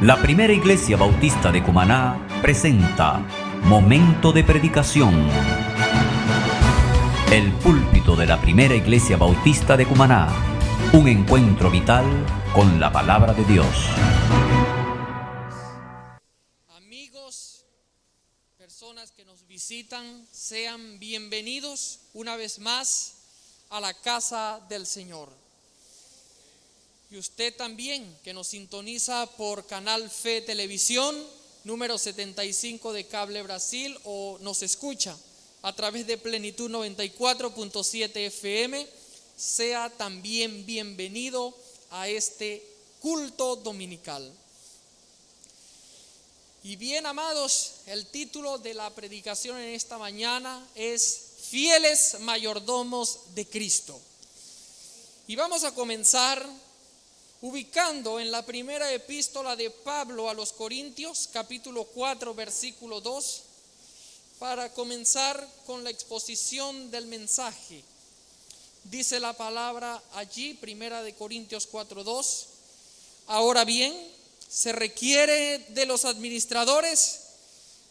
La Primera Iglesia Bautista de Cumaná presenta Momento de Predicación. El púlpito de la Primera Iglesia Bautista de Cumaná. Un encuentro vital con la palabra de Dios. Amigos, personas que nos visitan, sean bienvenidos una vez más a la casa del Señor. Y usted también, que nos sintoniza por Canal Fe Televisión, número 75 de Cable Brasil, o nos escucha a través de Plenitud 94.7 FM, sea también bienvenido a este culto dominical. Y bien, amados, el título de la predicación en esta mañana es Fieles Mayordomos de Cristo. Y vamos a comenzar ubicando en la primera epístola de Pablo a los Corintios, capítulo 4, versículo 2, para comenzar con la exposición del mensaje. Dice la palabra allí, primera de Corintios 4, 2, ahora bien, se requiere de los administradores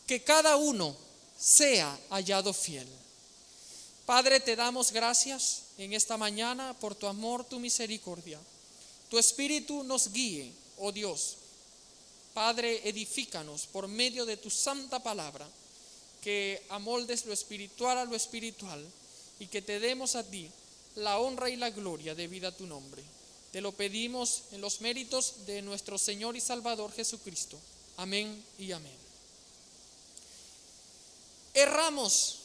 que cada uno sea hallado fiel. Padre, te damos gracias en esta mañana por tu amor, tu misericordia. Tu Espíritu nos guíe, oh Dios. Padre, edifícanos por medio de tu santa palabra, que amoldes lo espiritual a lo espiritual y que te demos a ti la honra y la gloria debida a tu nombre. Te lo pedimos en los méritos de nuestro Señor y Salvador Jesucristo. Amén y amén. Erramos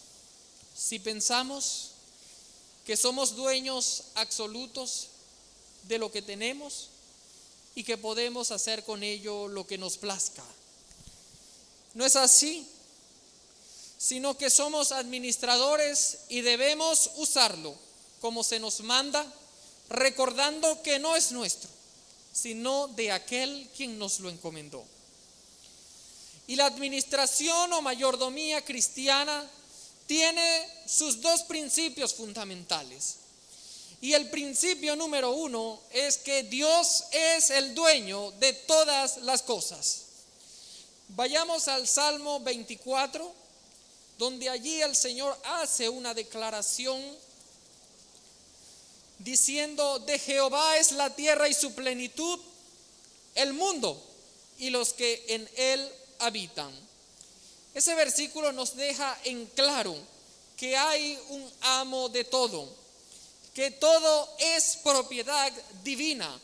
si pensamos que somos dueños absolutos de lo que tenemos y que podemos hacer con ello lo que nos plazca. No es así, sino que somos administradores y debemos usarlo como se nos manda, recordando que no es nuestro, sino de aquel quien nos lo encomendó. Y la administración o mayordomía cristiana tiene sus dos principios fundamentales. Y el principio número 1 es que Dios es el dueño de todas las cosas. Vayamos al Salmo 24, donde allí el Señor hace una declaración diciendo: de Jehová es la tierra y su plenitud, el mundo y los que en él habitan. Ese versículo nos deja en claro que hay un amo de todo, que todo es propiedad divina.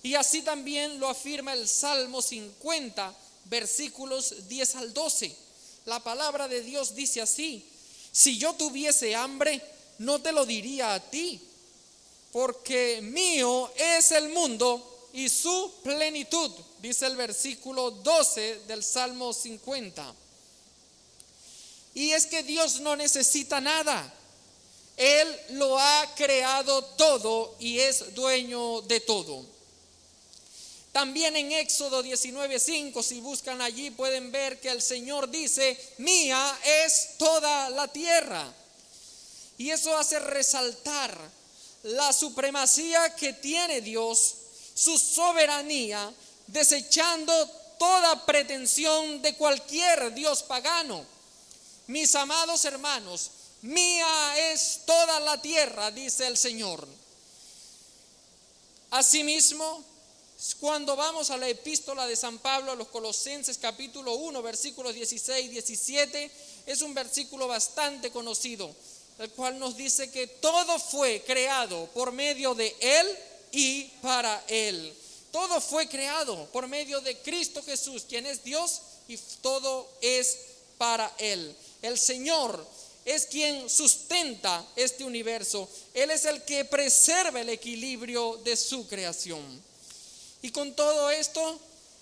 Y así también lo afirma el Salmo 50, versículos 10 al 12. La palabra de Dios dice así: si yo tuviese hambre, no te lo diría a ti, porque mío es el mundo y su plenitud, dice el versículo 12 del Salmo 50. Y es que Dios no necesita nada. Él lo ha creado todo y es dueño de todo. También en Éxodo 19:5, si buscan allí, pueden ver que el Señor dice: mía es toda la tierra. Y eso hace resaltar la supremacía que tiene Dios, su soberanía, desechando toda pretensión de cualquier dios pagano. Mis amados hermanos, mía es toda la tierra, dice el Señor. Asimismo, cuando vamos a la epístola de San Pablo a los Colosenses, capítulo 1, versículos 16 y 17, es un versículo bastante conocido, el cual nos dice que todo fue creado por medio de Él y para Él. Todo fue creado por medio de Cristo Jesús, quien es Dios, y todo es para Él. El Señor es quien sustenta este universo. Él es el que preserva el equilibrio de su creación. Y con todo esto,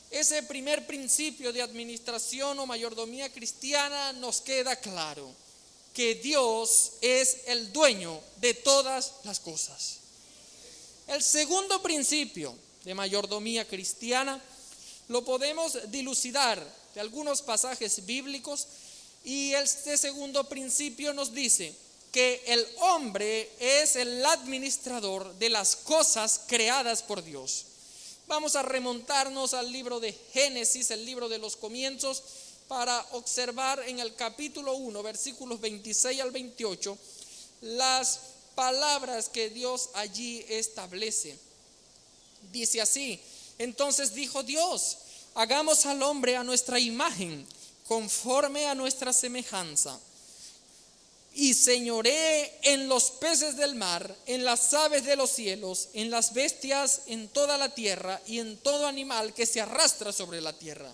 ese primer principio de administración o mayordomía cristiana nos queda claro: que Dios es el dueño de todas las cosas. El segundo principio de mayordomía cristiana lo podemos dilucidar de algunos pasajes bíblicos. Y este segundo principio nos dice que el hombre es el administrador de las cosas creadas por Dios. Vamos a remontarnos al libro de Génesis, el libro de los comienzos, para observar en el capítulo 1, versículos 26 al 28, las palabras que Dios allí establece. Dice así: entonces dijo Dios, hagamos al hombre a nuestra imagen, conforme a nuestra semejanza, y señoree en los peces del mar, en las aves de los cielos, en las bestias, en toda la tierra y en todo animal que se arrastra sobre la tierra.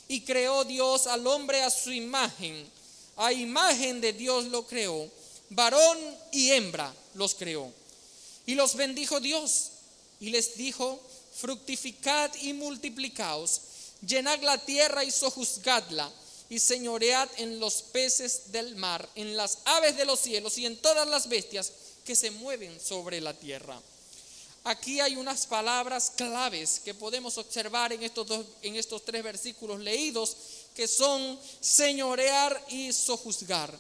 Y creó Dios al hombre a su imagen, a imagen de Dios lo creó, varón y hembra los creó. Y los bendijo Dios y les dijo: fructificad y multiplicaos, llenad la tierra y sojuzgadla, y señoread en los peces del mar, en las aves de los cielos y en todas las bestias que se mueven sobre la tierra. Aquí hay unas palabras claves que podemos observar en estos 3 versículos leídos, que son señorear y sojuzgar.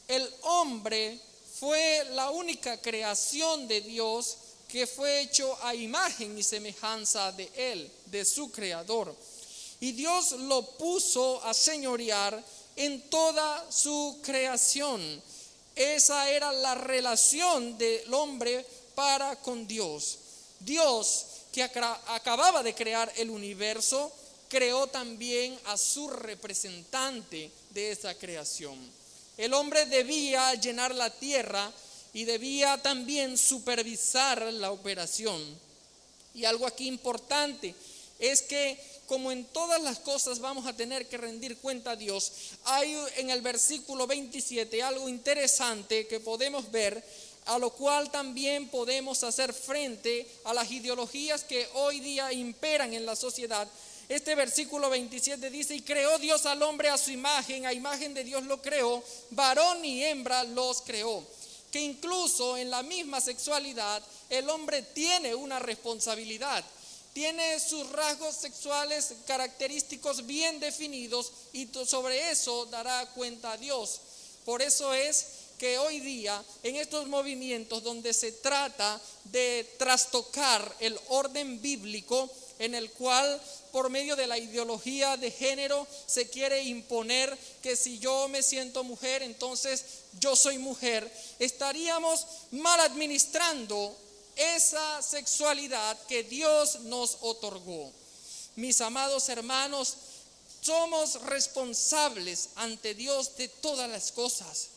El hombre fue la única creación de Dios que fue hecho a imagen y semejanza de Él, de su Creador. Y Dios lo puso a señorear en toda su creación. Esa era la relación del hombre para con Dios. Dios, que acababa de crear el universo, creó también a su representante de esa creación. El hombre debía llenar la tierra y debía también supervisar la operación. Y algo aquí importante es que, como en todas las cosas vamos a tener que rendir cuenta a Dios, hay en el versículo 27 algo interesante que podemos ver, a lo cual también podemos hacer frente a las ideologías que hoy día imperan en la sociedad. Este versículo 27 dice: y creó Dios al hombre a su imagen, a imagen de Dios lo creó, varón y hembra los creó. Que incluso en la misma sexualidad el hombre tiene una responsabilidad. Tiene sus rasgos sexuales característicos bien definidos y sobre eso dará cuenta a Dios. Por eso es que hoy día en estos movimientos donde se trata de trastocar el orden bíblico, en el cual por medio de la ideología de género se quiere imponer que si yo me siento mujer, entonces yo soy mujer, estaríamos mal administrando esa sexualidad que Dios nos otorgó. Mis amados hermanos, somos responsables ante Dios de todas las cosas.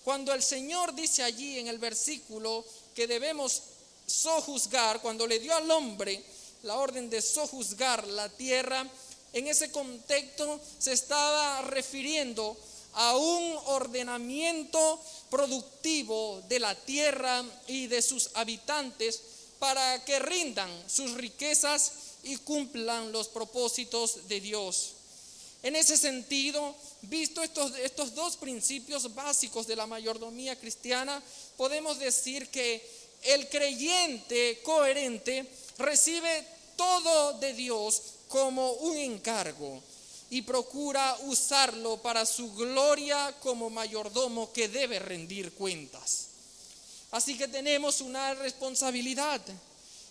Cuando el Señor dice allí en el versículo que debemos sojuzgar, cuando le dio al hombre la orden de sojuzgar la tierra, en ese contexto se estaba refiriendo a un ordenamiento productivo de la tierra y de sus habitantes para que rindan sus riquezas y cumplan los propósitos de Dios. En ese sentido, visto estos 2 principios básicos de la mayordomía cristiana, podemos decir que el creyente coherente recibe todo de Dios como un encargo y procura usarlo para su gloria como mayordomo que debe rendir cuentas. Así que tenemos una responsabilidad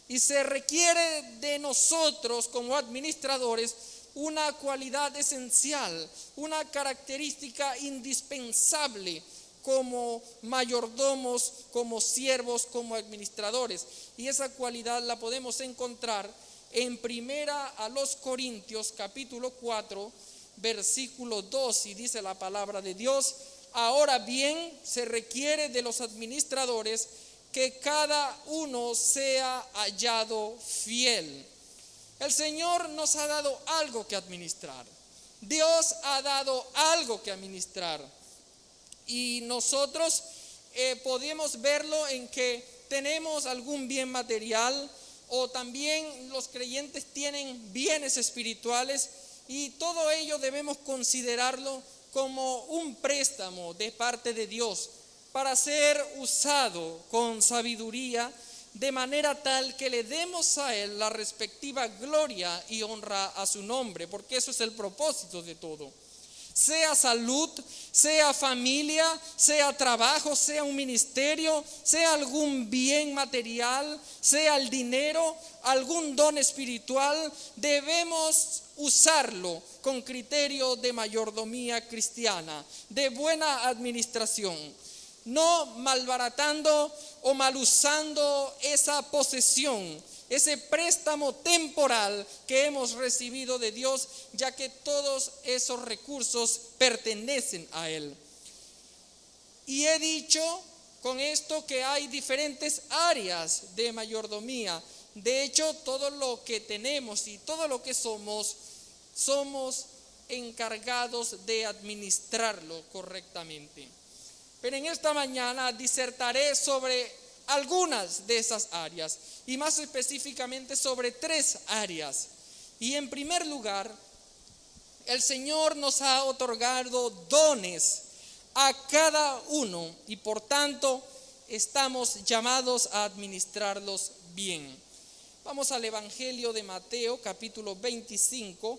y se requiere de nosotros como administradores una cualidad esencial, una característica indispensable como mayordomos, como siervos, como administradores. Y esa cualidad la podemos encontrar en 1 Corintios capítulo 4, versículo 2, y dice la palabra de Dios: ahora bien, se requiere de los administradores que cada uno sea hallado fiel. El Señor nos ha dado algo que administrar. Dios ha dado algo que administrar. Y nosotros podemos verlo en que tenemos algún bien material, o también los creyentes tienen bienes espirituales, y todo ello debemos considerarlo como un préstamo de parte de Dios para ser usado con sabiduría, de manera tal que le demos a Él la respectiva gloria y honra a su nombre, porque eso es el propósito de todo. sea salud, sea familia, sea trabajo, sea un ministerio, sea algún bien material, sea el dinero, algún don espiritual, debemos usarlo con criterio de mayordomía cristiana, de buena administración, no malbaratando o mal usando esa posesión, ese préstamo temporal que hemos recibido de Dios, ya que todos esos recursos pertenecen a Él. Y he dicho con esto que hay diferentes áreas de mayordomía. De hecho, todo lo que tenemos y todo lo que somos encargados de administrarlo correctamente. Pero en esta mañana disertaré sobre algunas de esas áreas y más específicamente sobre 3 áreas. Y en primer lugar, el Señor nos ha otorgado dones a cada uno y por tanto estamos llamados a administrarlos bien. Vamos al Evangelio de Mateo, capítulo 25,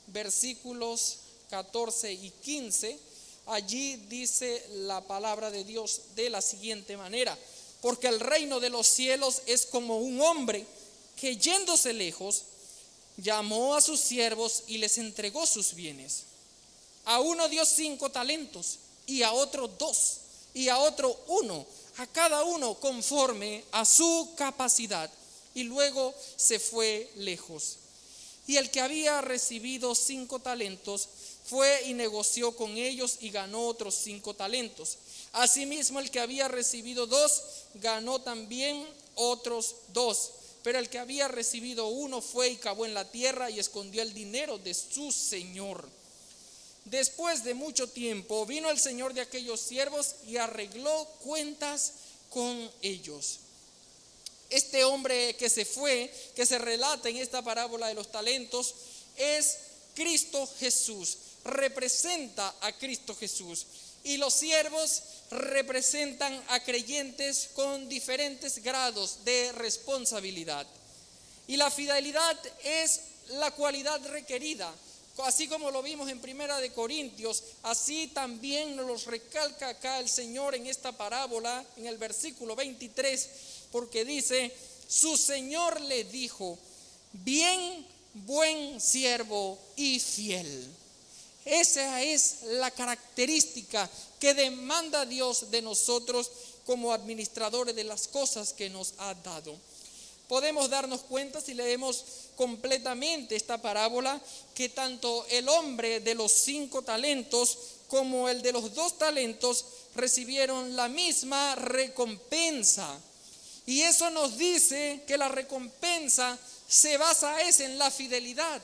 versículos 14 y 15. Allí dice la palabra de Dios de la siguiente manera: porque el reino de los cielos es como un hombre que, yéndose lejos, llamó a sus siervos y les entregó sus bienes. A uno dio 5 talentos, y a otro 2, y a otro 1, a cada uno conforme a su capacidad, y luego se fue lejos. Y el que había recibido 5 talentos fue y negoció con ellos y ganó otros 5 talentos. Asimismo, el que había recibido 2 ganó también otros 2. Pero el que había recibido 1 fue y cavó en la tierra y escondió el dinero de su señor. Después de mucho tiempo vino el señor de aquellos siervos y arregló cuentas con ellos. Este hombre que se fue, que se relata en esta parábola de los talentos, es Cristo Jesús, representa a Cristo Jesús. Y los siervos representan a creyentes con diferentes grados de responsabilidad. Y la fidelidad es la cualidad requerida. Así como lo vimos en Primera de Corintios, así también nos los recalca acá el Señor en esta parábola, en el versículo 23, porque dice: su Señor le dijo, bien, buen siervo y fiel. Esa es la característica que demanda Dios de nosotros como administradores de las cosas que nos ha dado. Podemos darnos cuenta, si leemos completamente esta parábola, que tanto el hombre de los 5 talentos como el de los 2 talentos recibieron la misma recompensa. Y eso nos dice que la recompensa se basa en la fidelidad,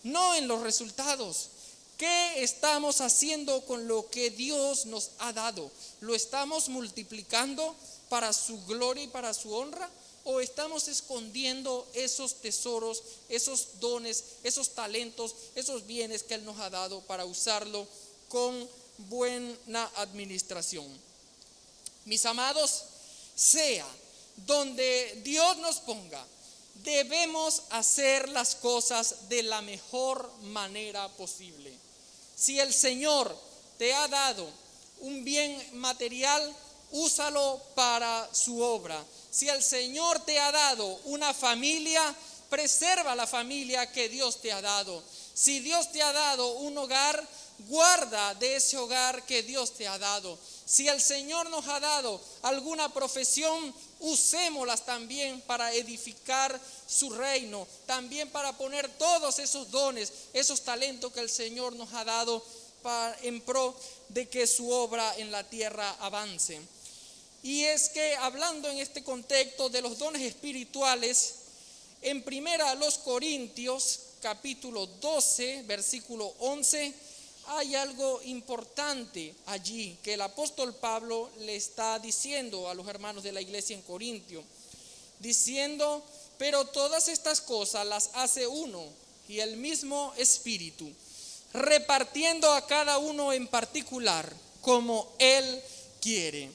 no en los resultados. ¿Qué estamos haciendo con lo que Dios nos ha dado? ¿Lo estamos multiplicando para su gloria y para su honra? ¿O estamos escondiendo esos tesoros, esos dones, esos talentos, esos bienes que Él nos ha dado para usarlo con buena administración? Mis amados, sea donde Dios nos ponga, debemos hacer las cosas de la mejor manera posible. Si el Señor te ha dado un bien material, úsalo para su obra. Si el Señor te ha dado una familia, preserva la familia que Dios te ha dado. Si Dios te ha dado un hogar, guarda de ese hogar que Dios te ha dado. Si el Señor nos ha dado alguna profesión, usémoslas también para edificar su reino, también para poner todos esos dones, esos talentos que el Señor nos ha dado en pro de que su obra en la tierra avance. Y es que hablando en este contexto de los dones espirituales, en Primera a los Corintios, capítulo 12, versículo 11, hay algo importante allí que el apóstol Pablo le está diciendo a los hermanos de la iglesia en Corintio, diciendo: pero todas estas cosas las hace uno y el mismo Espíritu, repartiendo a cada uno en particular como Él quiere.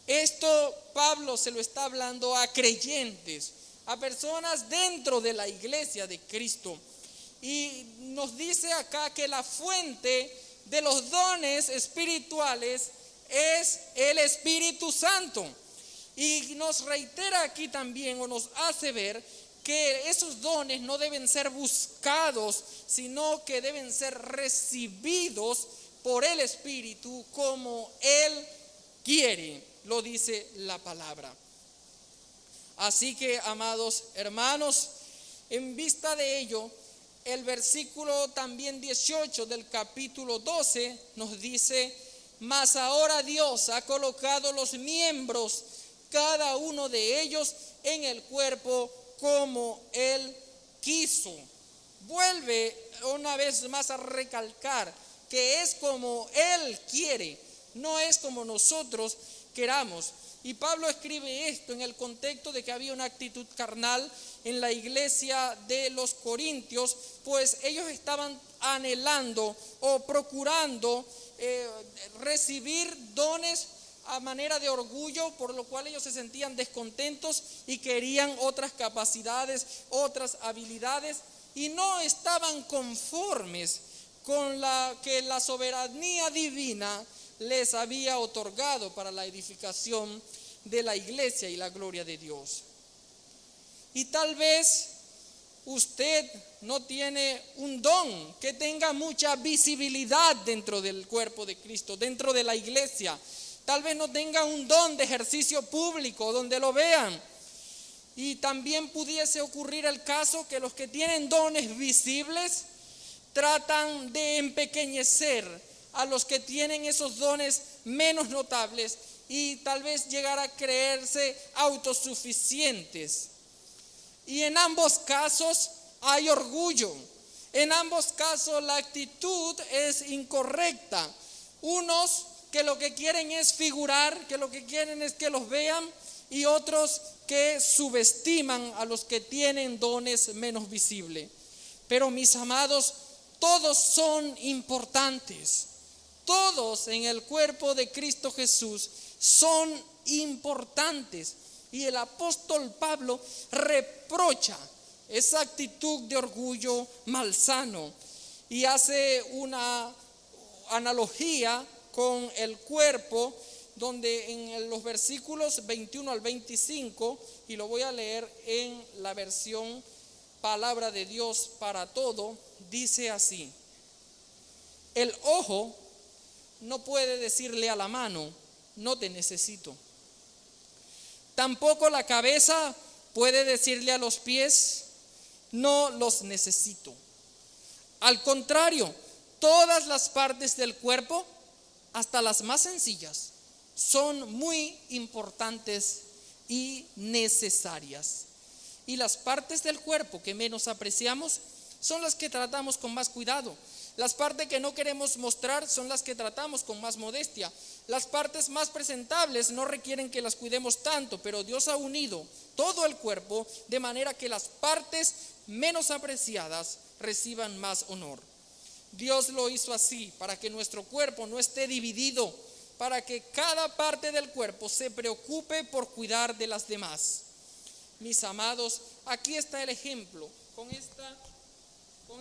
Esto Pablo se lo está hablando a creyentes, a personas dentro de la iglesia de Cristo. Y nos dice acá que la fuente de los dones espirituales es el Espíritu Santo. Y nos reitera aquí también, o nos hace ver, que esos dones no deben ser buscados, sino que deben ser recibidos por el Espíritu como Él quiere, lo dice la palabra. Así que, amados hermanos, en vista de ello, el versículo también 18 del capítulo 12 nos dice: mas ahora Dios ha colocado los miembros, cada uno de ellos, en el cuerpo como Él quiso. Vuelve una vez más a recalcar que es como Él quiere, no es como nosotros queramos. Y Pablo escribe esto en el contexto de que había una actitud carnal en la iglesia de los Corintios, pues ellos estaban anhelando o procurando recibir dones a manera de orgullo, por lo cual ellos se sentían descontentos y querían otras capacidades, otras habilidades, y no estaban conformes con la que la soberanía divina les había otorgado para la edificación de la iglesia y la gloria de Dios. Y tal vez usted no tiene un don que tenga mucha visibilidad dentro del cuerpo de Cristo, dentro de la iglesia. Tal vez no tenga un don de ejercicio público donde lo vean. Y también pudiese ocurrir el caso que los que tienen dones visibles tratan de empequeñecer a los que tienen esos dones menos notables y tal vez llegar a creerse autosuficientes. Y en ambos casos hay orgullo. En ambos casos la actitud es incorrecta. Unos que lo que quieren es figurar, que lo que quieren es que los vean, y otros que subestiman a los que tienen dones menos visibles. Pero mis amados, todos son importantes. Todos en el cuerpo de Cristo Jesús son importantes. Y el apóstol Pablo reprocha esa actitud de orgullo malsano y hace una analogía con el cuerpo, donde en los versículos 21 al 25, y lo voy a leer en la versión Palabra de Dios para Todo, dice así: el ojo no puede decirle a la mano, no te necesito. Tampoco la cabeza puede decirle a los pies, no los necesito. Al contrario, todas las partes del cuerpo, hasta las más sencillas, son muy importantes y necesarias. Y las partes del cuerpo que menos apreciamos son las que tratamos con más cuidado. Las partes que no queremos mostrar son las que tratamos con más modestia. Las partes más presentables no requieren que las cuidemos tanto, pero Dios ha unido todo el cuerpo de manera que las partes menos apreciadas reciban más honor. Dios lo hizo así para que nuestro cuerpo no esté dividido, para que cada parte del cuerpo se preocupe por cuidar de las demás. Mis amados, aquí está el ejemplo con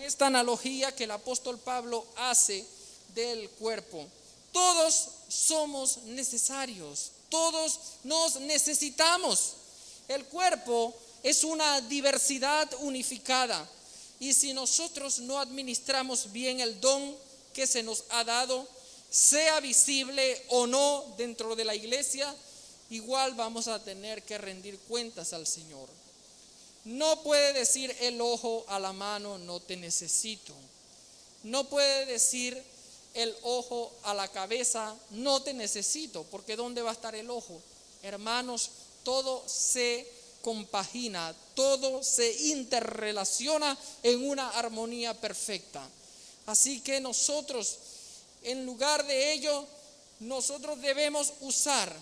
esta analogía que el apóstol Pablo hace del cuerpo. Todos somos necesarios, todos nos necesitamos. El cuerpo es una diversidad unificada, y si nosotros no administramos bien el don que se nos ha dado, sea visible o no dentro de la iglesia, igual vamos a tener que rendir cuentas al Señor. No puede decir el ojo a la mano, no te necesito. No puede decir el ojo a la cabeza, no te necesito, porque ¿dónde va a estar el ojo? Hermanos, todo se compagina, todo se interrelaciona en una armonía perfecta. Así que nosotros, en lugar de ello, nosotros debemos usar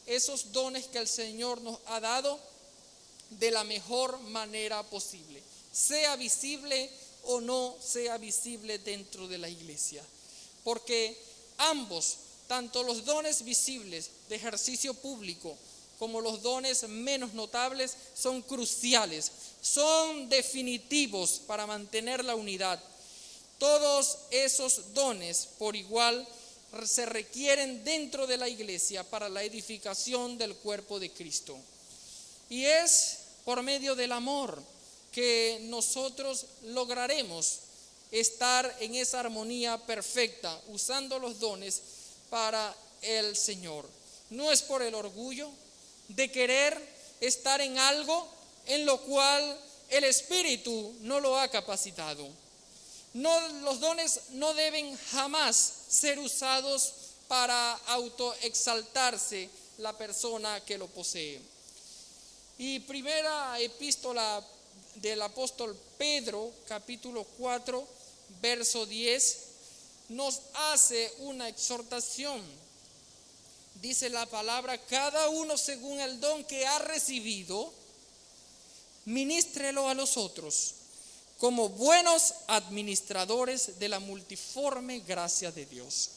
esos dones que el Señor nos ha dado de la mejor manera posible, sea visible o no sea visible dentro de la iglesia, porque ambos, tanto los dones visibles de ejercicio público como los dones menos notables, son cruciales, son definitivos para mantener la unidad. Todos esos dones por igual se requieren dentro de la iglesia para la edificación del cuerpo de Cristo. Y es por medio del amor que nosotros lograremos estar en esa armonía perfecta, usando los dones para el Señor. No es por el orgullo de querer estar en algo en lo cual el Espíritu no lo ha capacitado. No, los dones no deben jamás ser usados para autoexaltarse la persona que lo posee. Y primera epístola del apóstol Pedro, capítulo 4, verso 10, nos hace una exhortación. Dice la palabra: cada uno según el don que ha recibido, ministrelo a los otros, como buenos administradores de la multiforme gracia de Dios.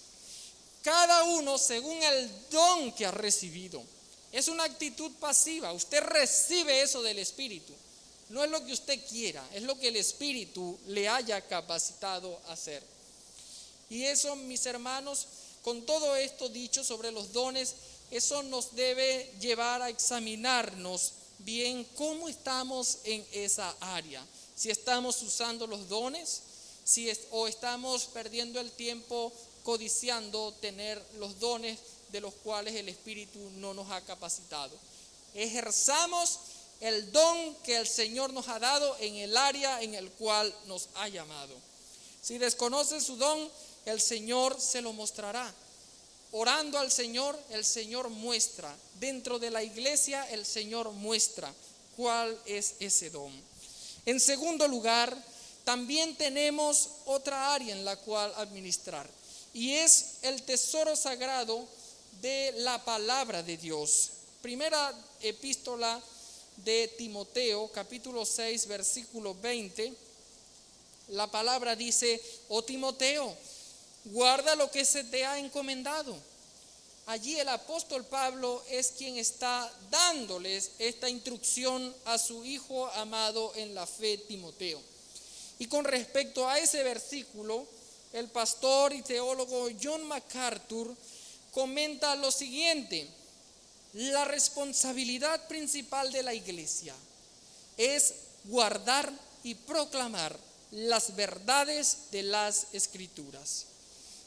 Cada uno según el don que ha recibido. Es una actitud pasiva. Usted recibe eso del Espíritu. No es lo que usted quiera, es lo que el Espíritu le haya capacitado a hacer. Y eso, mis hermanos, con todo esto dicho sobre los dones, eso nos debe llevar a examinarnos bien cómo estamos en esa área. Si estamos usando los dones, o estamos perdiendo el tiempo codiciando tener los dones de los cuales el Espíritu no nos ha capacitado. Ejerzamos el don que el Señor nos ha dado en el área en el cual nos ha llamado. Si desconoce su don, el Señor se lo mostrará. Orando al Señor, el Señor muestra. Dentro de la iglesia, el Señor muestra cuál es ese don. En segundo lugar, también tenemos otra área en la cual administrar, y es el tesoro sagrado de la palabra de Dios. Primera epístola de Timoteo, capítulo 6, versículo 20, la palabra dice: oh Timoteo, guarda lo que se te ha encomendado. Allí el apóstol Pablo es quien está dándoles esta instrucción a su hijo amado en la fe, Timoteo. Y con respecto a ese versículo, el pastor y teólogo John MacArthur comenta lo siguiente: la responsabilidad principal de la iglesia es guardar y proclamar las verdades de las Escrituras.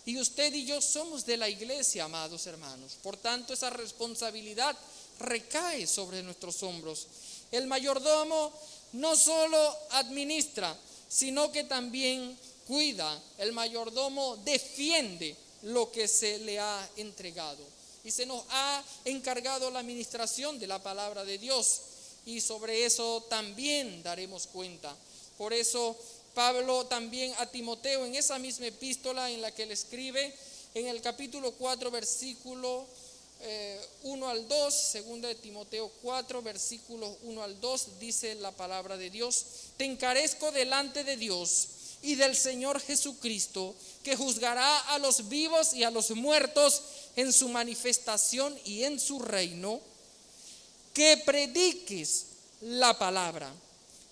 Y usted y yo somos de la iglesia, amados hermanos. Por tanto, esa responsabilidad recae sobre nuestros hombros. El mayordomo no solo administra, sino que también cuida. El mayordomo defiende lo que se le ha entregado. Y se nos ha encargado la administración de la palabra de Dios. Y sobre eso también daremos cuenta. Por eso Pablo también a Timoteo, en esa misma epístola en la que le escribe, en el capítulo 4, versículo 1 al 2, segunda de Timoteo 4, versículos 1 al 2, dice la palabra de Dios: te encarezco delante de Dios y del Señor Jesucristo, que juzgará a los vivos y a los muertos en su manifestación y en su reino, que prediques la palabra,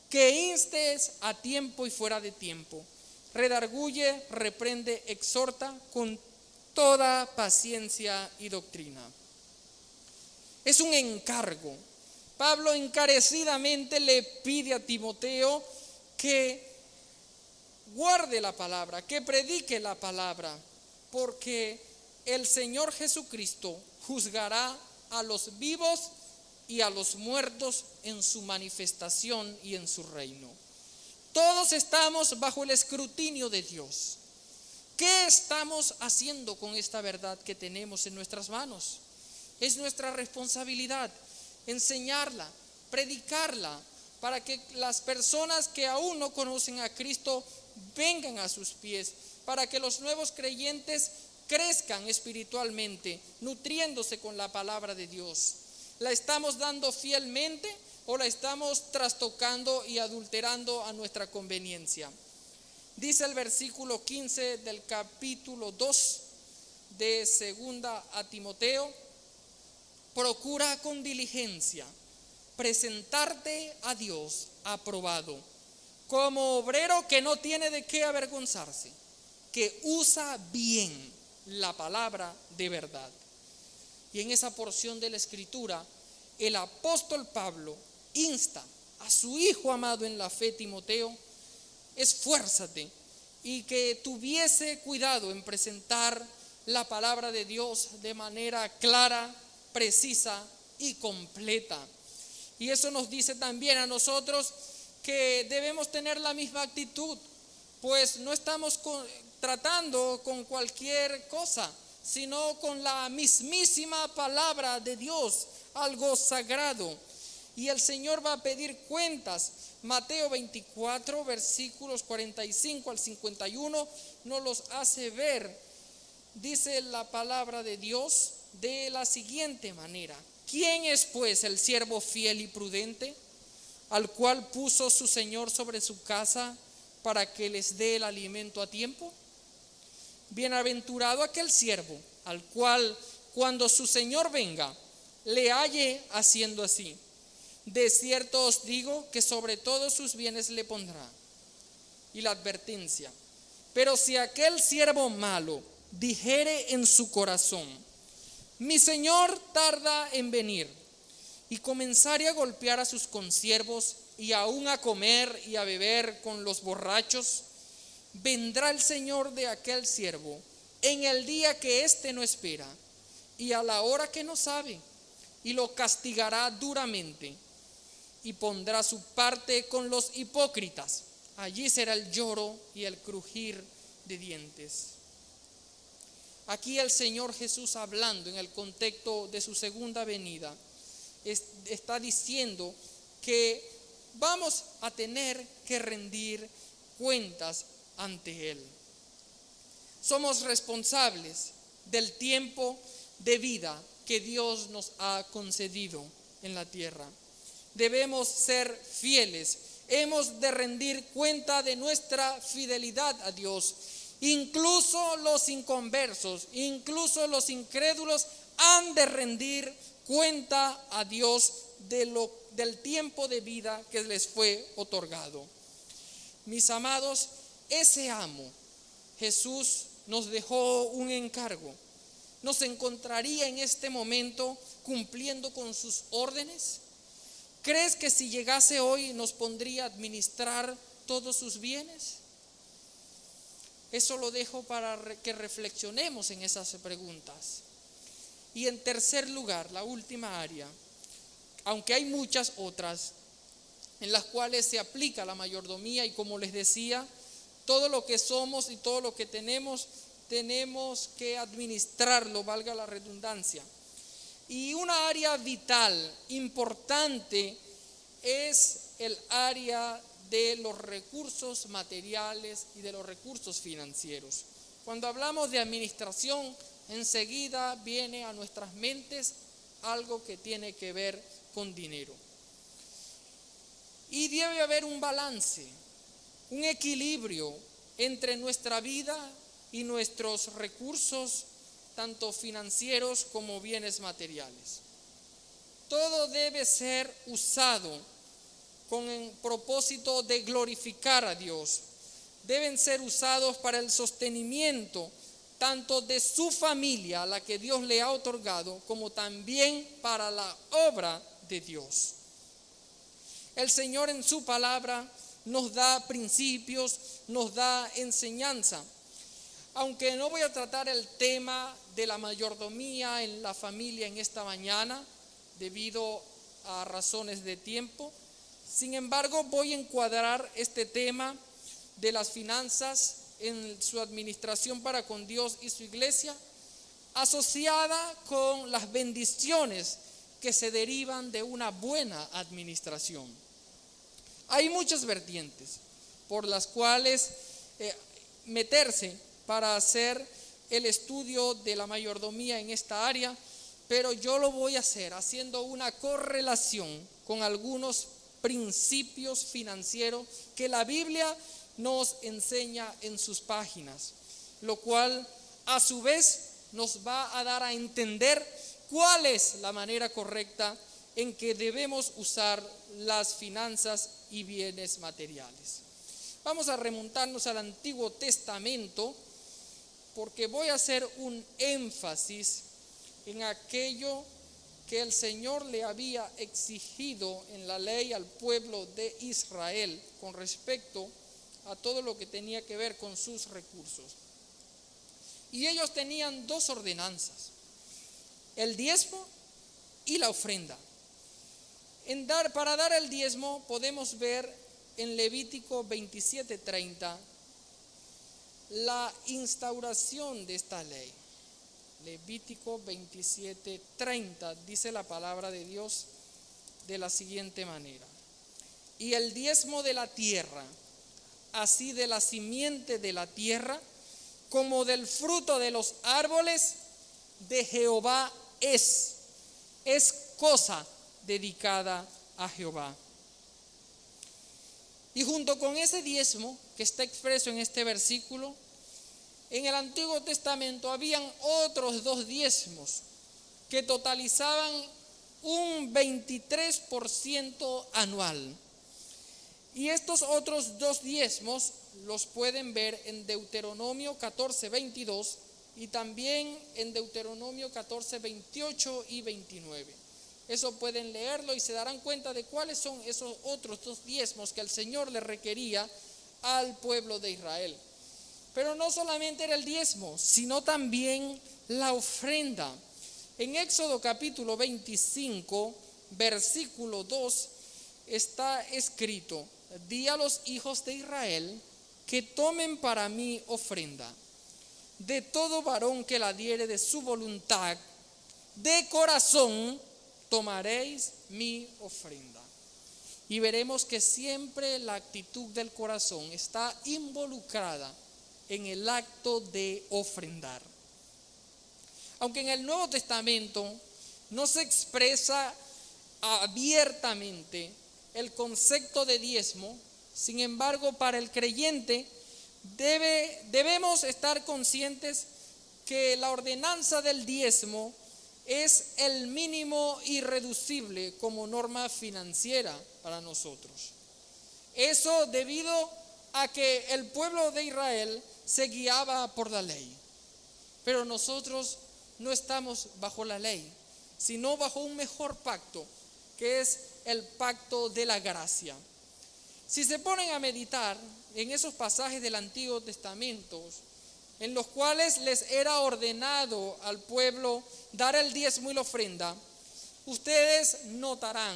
que instes a tiempo y fuera de tiempo, redarguye, reprende, exhorta con toda paciencia y doctrina. Es un encargo. Pablo encarecidamente le pide a Timoteo que guarde la palabra, que predique la palabra, porque el Señor Jesucristo juzgará a los vivos y a los muertos en su manifestación y en su reino. Todos estamos bajo el escrutinio de Dios. ¿Qué estamos haciendo con esta verdad que tenemos en nuestras manos? Es nuestra responsabilidad enseñarla, predicarla, para que las personas que aún no conocen a Cristo vengan a sus pies, para que los nuevos creyentes crezcan espiritualmente, nutriéndose con la palabra de Dios. ¿La estamos dando fielmente o la estamos trastocando y adulterando a nuestra conveniencia? Dice el versículo 15 del capítulo 2 de segunda a Timoteo: procura con diligencia presentarte a Dios aprobado, como obrero que no tiene de qué avergonzarse, que usa bien la palabra de verdad. Y en esa porción de la Escritura, el apóstol Pablo insta a su hijo amado en la fe, Timoteo: esfuérzate y que tuviese cuidado en presentar la palabra de Dios de manera clara, precisa y completa. Y eso nos dice también a nosotros que debemos tener la misma actitud, pues no estamos tratando con cualquier cosa, sino con la mismísima palabra de Dios, algo sagrado. Y el Señor va a pedir cuentas. Mateo 24, versículos 45 al 51, nos los hace ver. Dice la palabra de Dios de la siguiente manera: ¿quién es pues el siervo fiel y prudente, al cual puso su Señor sobre su casa para que les dé el alimento a tiempo? Bienaventurado aquel siervo al cual, cuando su Señor venga, le halle haciendo así. De cierto os digo que sobre todos sus bienes le pondrá. Y la advertencia: pero si aquel siervo malo dijere en su corazón: mi Señor tarda en venir, y comenzare a golpear a sus consiervos y aún a comer y a beber con los borrachos, vendrá el Señor de aquel siervo en el día que éste no espera y a la hora que no sabe, y lo castigará duramente y pondrá su parte con los hipócritas. Allí será el lloro y el crujir de dientes. Aquí el Señor Jesús, hablando en el contexto de su segunda venida, está diciendo que vamos a tener que rendir cuentas ante Él. Somos responsables del tiempo de vida que Dios nos ha concedido en la tierra. Debemos ser fieles. Hemos de rendir cuenta de nuestra fidelidad a Dios. Incluso los inconversos, incluso los incrédulos han de rendir cuenta a Dios del tiempo de vida que les fue otorgado. Mis amados, ese amo, Jesús, nos dejó un encargo. ¿Nos encontraría en este momento cumpliendo con sus órdenes? ¿Crees que si llegase hoy nos pondría a administrar todos sus bienes? Eso lo dejo para que reflexionemos en esas preguntas. Y en tercer lugar, la última área, aunque hay muchas otras en las cuales se aplica la mayordomía, y como les decía, todo lo que somos y todo lo que tenemos que administrarlo, valga la redundancia. Y una área vital, importante, es el área de los recursos materiales y de los recursos financieros. Cuando hablamos de administración, enseguida viene a nuestras mentes algo que tiene que ver con dinero. Y debe haber un balance, un equilibrio entre nuestra vida y nuestros recursos, tanto financieros como bienes materiales. Todo debe ser usado con el propósito de glorificar a Dios. Deben ser usados para el sostenimiento tanto de su familia, a la que Dios le ha otorgado, como también para la obra de Dios. El Señor en su palabra nos da principios, nos da enseñanza. Aunque no voy a tratar el tema de la mayordomía en la familia en esta mañana, debido a razones de tiempo, sin embargo voy a encuadrar este tema de las finanzas en su administración para con Dios y su iglesia, asociada con las bendiciones que se derivan de una buena administración. Hay muchas vertientes por las cuales meterse para hacer el estudio de la mayordomía en esta área, pero yo lo voy a hacer haciendo una correlación con algunos principios financieros que la Biblia nos enseña en sus páginas, lo cual a su vez nos va a dar a entender cuál es la manera correcta en que debemos usar las finanzas y bienes materiales. Vamos a remontarnos al Antiguo Testamento porque voy a hacer un énfasis en aquello que el Señor le había exigido en la ley al pueblo de Israel con respecto a todo lo que tenía que ver con sus recursos. Y ellos tenían dos ordenanzas: el diezmo y la ofrenda. Para dar el diezmo podemos ver en Levítico 27:30 la instauración de esta ley. Levítico 27:30 dice la palabra de Dios de la siguiente manera: y el diezmo de la tierra, así de la simiente de la tierra, como del fruto de los árboles, de Jehová es cosa dedicada a Jehová. Y junto con ese diezmo que está expreso en este versículo, en el Antiguo Testamento habían otros dos diezmos que totalizaban un 23% anual. Y estos otros dos diezmos los pueden ver en Deuteronomio 14:22 y también en Deuteronomio 14:28 y 29. Eso pueden leerlo y se darán cuenta de cuáles son esos otros dos diezmos que el Señor le requería al pueblo de Israel. Pero no solamente era el diezmo, sino también la ofrenda. En Éxodo capítulo 25, versículo 2, está escrito: di a los hijos de Israel que tomen para mí ofrenda. De todo varón que la diere de su voluntad, de corazón tomaréis mi ofrenda. Y veremos que siempre la actitud del corazón está involucrada en el acto de ofrendar. Aunque en el Nuevo Testamento no se expresa abiertamente el concepto de diezmo, sin embargo, para el creyente debemos estar conscientes que la ordenanza del diezmo es el mínimo irreducible como norma financiera para nosotros. Eso debido a que el pueblo de Israel se guiaba por la ley. Pero nosotros no estamos bajo la ley, sino bajo un mejor pacto, que es el pacto de la gracia. Si se ponen a meditar en esos pasajes del Antiguo Testamento, en los cuales les era ordenado al pueblo dar el diezmo y la ofrenda, ustedes notarán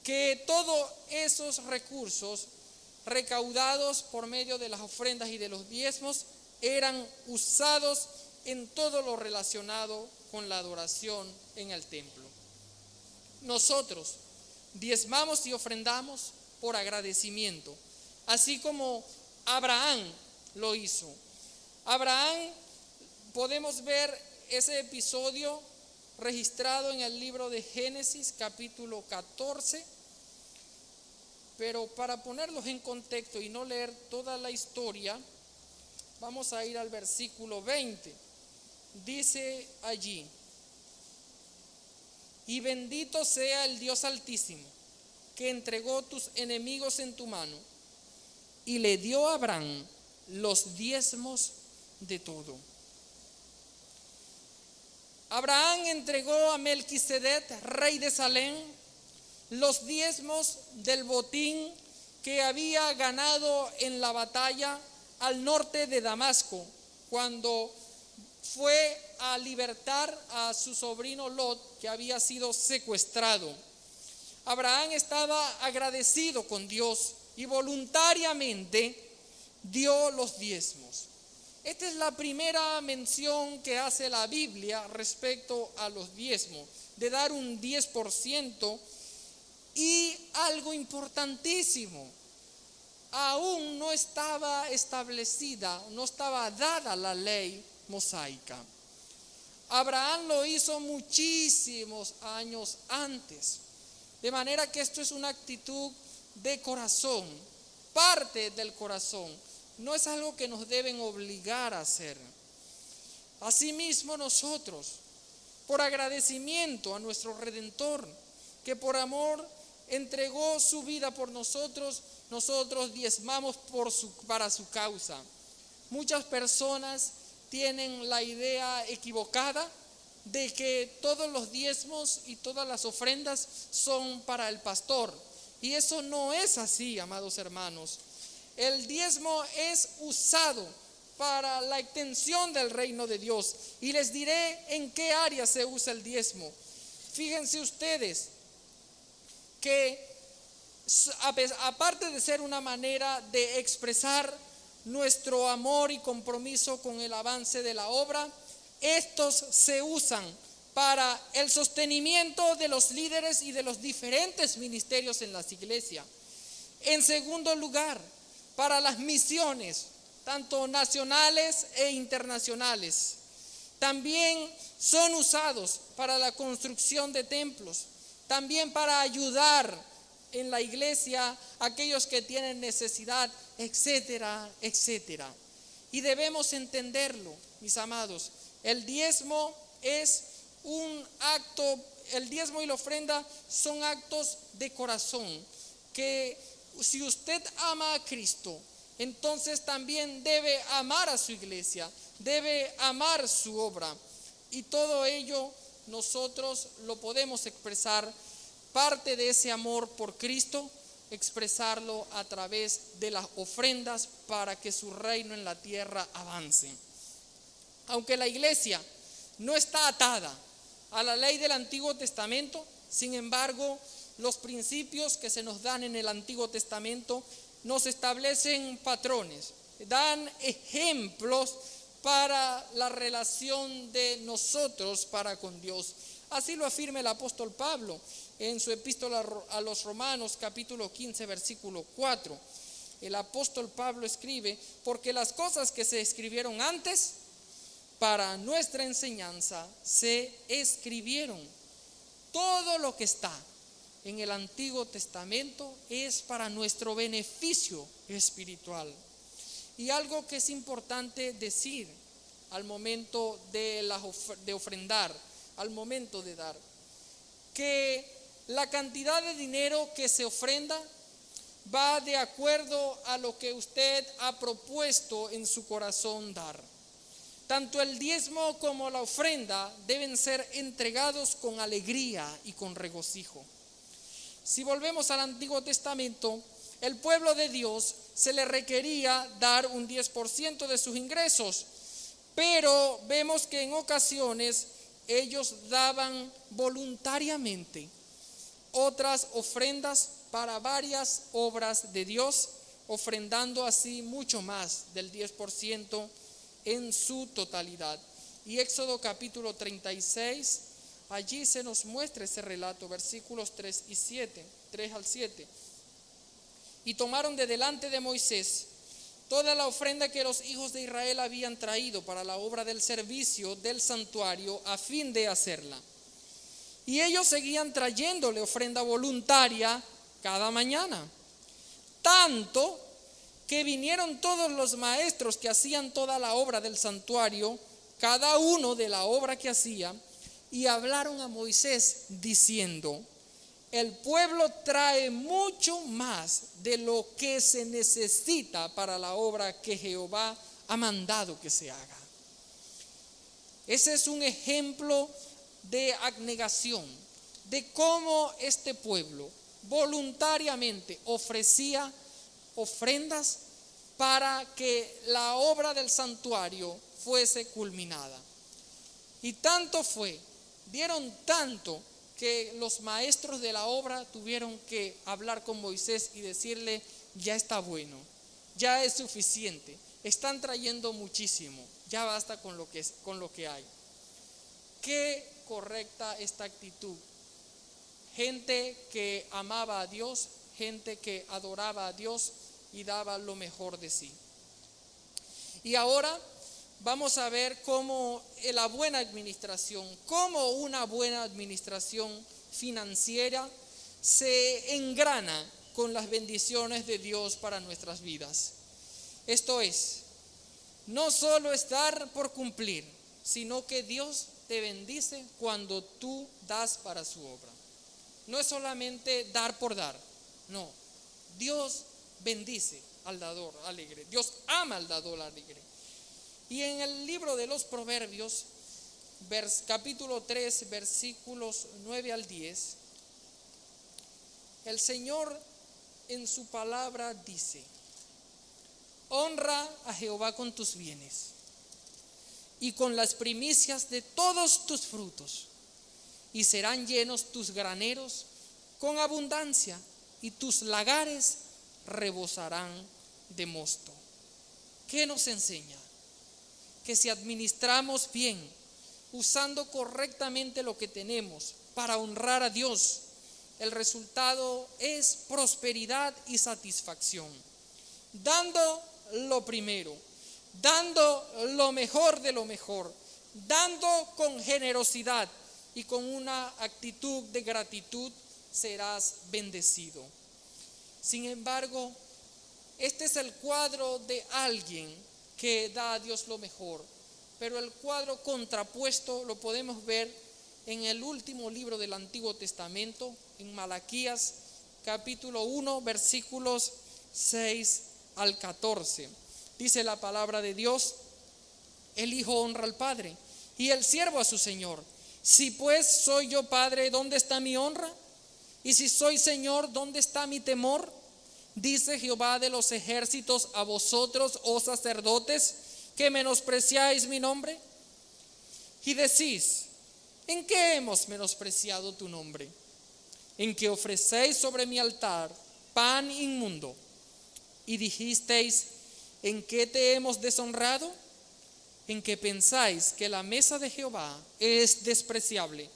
que todos esos recursos recaudados por medio de las ofrendas y de los diezmos eran usados en todo lo relacionado con la adoración en el templo. Nosotros diezmamos y ofrendamos por agradecimiento, así como Abraham lo hizo. Abraham, podemos ver ese episodio registrado en el libro de Génesis capítulo 14, pero para ponerlos en contexto y no leer toda la historia, vamos a ir al versículo 20. Dice allí: y bendito sea el Dios Altísimo, que entregó tus enemigos en tu mano, y le dio a Abraham los diezmos de todo. Abraham entregó a Melquisedec, rey de Salem, los diezmos del botín que había ganado en la batalla al norte de Damasco, cuando fue a libertar a su sobrino Lot, que había sido secuestrado. Abraham estaba agradecido con Dios y voluntariamente dio los diezmos. Esta es la primera mención que hace la Biblia respecto a los diezmos, de dar un 10%. Y algo importantísimo, aún no estaba establecida, no estaba dada la ley mosaica. Abraham lo hizo muchísimos años antes, de manera que esto es una actitud de corazón, parte del corazón, no es algo que nos deben obligar a hacer. Asimismo nosotros, por agradecimiento a nuestro Redentor, que por amor entregó su vida por nosotros, nosotros diezmamos para su causa. Muchas personas tienen la idea equivocada de que todos los diezmos y todas las ofrendas son para el pastor. Y eso no es así, amados hermanos. El diezmo es usado para la extensión del reino de Dios. Y les diré en qué área se usa el diezmo. Fíjense ustedes que aparte de ser una manera de expresar nuestro amor y compromiso con el avance de la obra, estos se usan para el sostenimiento de los líderes y de los diferentes ministerios en las iglesias. En segundo lugar, para las misiones, tanto nacionales e internacionales. También son usados para la construcción de templos, también para ayudar en la iglesia a aquellos que tienen necesidad, etcétera, etcétera. Y debemos entenderlo, mis amados. El diezmo es un acto, el diezmo y la ofrenda son actos de corazón, que si usted ama a Cristo, entonces también debe amar a su iglesia, debe amar su obra. Y todo ello nosotros lo podemos expresar, parte de ese amor por Cristo, expresarlo a través de las ofrendas para que su reino en la tierra avance. Aunque la iglesia no está atada a la ley del Antiguo Testamento, sin embargo, los principios que se nos dan en el Antiguo Testamento nos establecen patrones, dan ejemplos para la relación de nosotros para con Dios. Así lo afirma el apóstol Pablo en su epístola a los Romanos, capítulo 15, versículo 4. El apóstol Pablo escribe: porque las cosas que se escribieron antes para nuestra enseñanza se escribieron. Todo lo que está en el Antiguo Testamento es para nuestro beneficio espiritual. Y algo que es importante decir al momento de ofrendar, al momento de dar, que la cantidad de dinero que se ofrenda va de acuerdo a lo que usted ha propuesto en su corazón dar. Tanto el diezmo como la ofrenda deben ser entregados con alegría y con regocijo. Si volvemos al Antiguo Testamento, el pueblo de Dios se le requería dar un 10% de sus ingresos, pero vemos que en ocasiones ellos daban voluntariamente otras ofrendas para varias obras de Dios, ofrendando así mucho más del 10% en su totalidad. Y Éxodo capítulo 36, allí se nos muestra ese relato, versículos 3 al 7. Y tomaron de delante de Moisés toda la ofrenda que los hijos de Israel habían traído para la obra del servicio del santuario a fin de hacerla. Y ellos seguían trayéndole ofrenda voluntaria cada mañana. Tanto que vinieron todos los maestros que hacían toda la obra del santuario, cada uno de la obra que hacía, y hablaron a Moisés diciendo: el pueblo trae mucho más de lo que se necesita para la obra que Jehová ha mandado que se haga. Ese es un ejemplo de abnegación, de cómo este pueblo voluntariamente ofrecía ofrendas para que la obra del santuario fuese culminada. Y tanto fue, dieron tanto, que los maestros de la obra tuvieron que hablar con Moisés y decirle: ya está bueno, ya es suficiente, están trayendo muchísimo, ya basta con lo que hay. Qué correcta esta actitud. Gente que amaba a Dios, gente que adoraba a Dios y daba lo mejor de sí. Y ahora vamos a ver cómo la buena administración, cómo una buena administración financiera se engrana con las bendiciones de Dios para nuestras vidas. Esto es, no solo estar por cumplir, sino que Dios te bendice cuando tú das para su obra. no es solamente dar por dar, no. Dios bendice al dador alegre, Dios ama al dador alegre. Y en el libro de los Proverbios, capítulo 3, versículos 9 al 10, el Señor en su palabra dice: honra a Jehová con tus bienes y con las primicias de todos tus frutos, y serán llenos tus graneros con abundancia, y tus lagares rebosarán de mosto. ¿Qué nos enseña? Que si administramos bien, usando correctamente lo que tenemos para honrar a Dios, el resultado es prosperidad y satisfacción. Dando lo primero, dando lo mejor de lo mejor, dando con generosidad y con una actitud de gratitud, serás bendecido. Sin embargo, este es el cuadro de alguien que da a Dios lo mejor, pero el cuadro contrapuesto lo podemos ver en el último libro del Antiguo Testamento, en Malaquías capítulo 1, versículos 6 al 14. Dice la palabra de Dios: el hijo honra al padre y el siervo a su señor. Si pues soy yo padre, ¿dónde está mi honra? Y si soy señor, ¿dónde está mi temor? Dice Jehová de los ejércitos a vosotros, oh sacerdotes, que menospreciáis mi nombre. Y decís: ¿en qué hemos menospreciado tu nombre? En que ofrecéis sobre mi altar pan inmundo. Y dijisteis: ¿en qué te hemos deshonrado? En que pensáis que la mesa de Jehová es despreciable.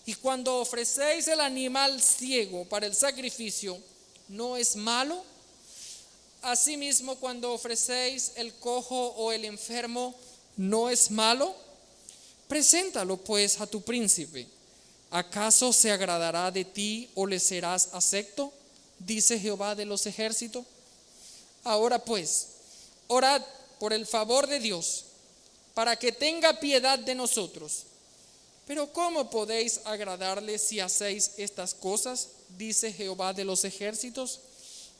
Y cuando ofrecéis el animal ciego para el sacrificio, ¿no es malo? Asimismo, cuando ofrecéis el cojo o el enfermo, ¿no es malo? Preséntalo pues a tu príncipe. ¿Acaso se agradará de ti o le serás acepto? Dice Jehová de los ejércitos. Ahora pues, orad por el favor de Dios, para que tenga piedad de nosotros. Pero ¿cómo podéis agradarle si hacéis estas cosas? Dice Jehová de los ejércitos.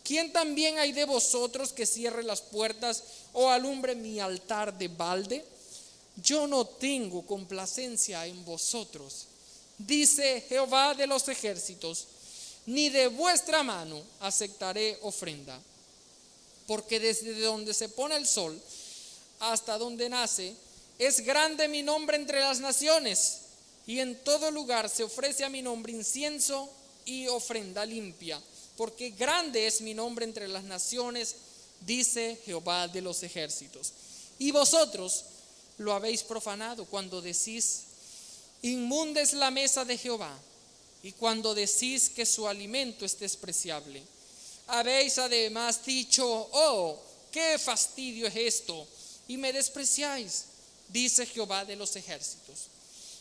¿Quién también hay de vosotros que cierre las puertas o alumbre mi altar de balde? Yo no tengo complacencia en vosotros, dice Jehová de los ejércitos, ni de vuestra mano aceptaré ofrenda. Porque desde donde se pone el sol hasta donde nace, es grande mi nombre entre las naciones, y en todo lugar se ofrece a mi nombre incienso y ofrenda limpia, porque grande es mi nombre entre las naciones, dice Jehová de los ejércitos. Y vosotros lo habéis profanado cuando decís: inmunda es la mesa de Jehová, y cuando decís que su alimento es despreciable. Habéis además dicho: oh, qué fastidio es esto, y me despreciáis, dice Jehová de los ejércitos.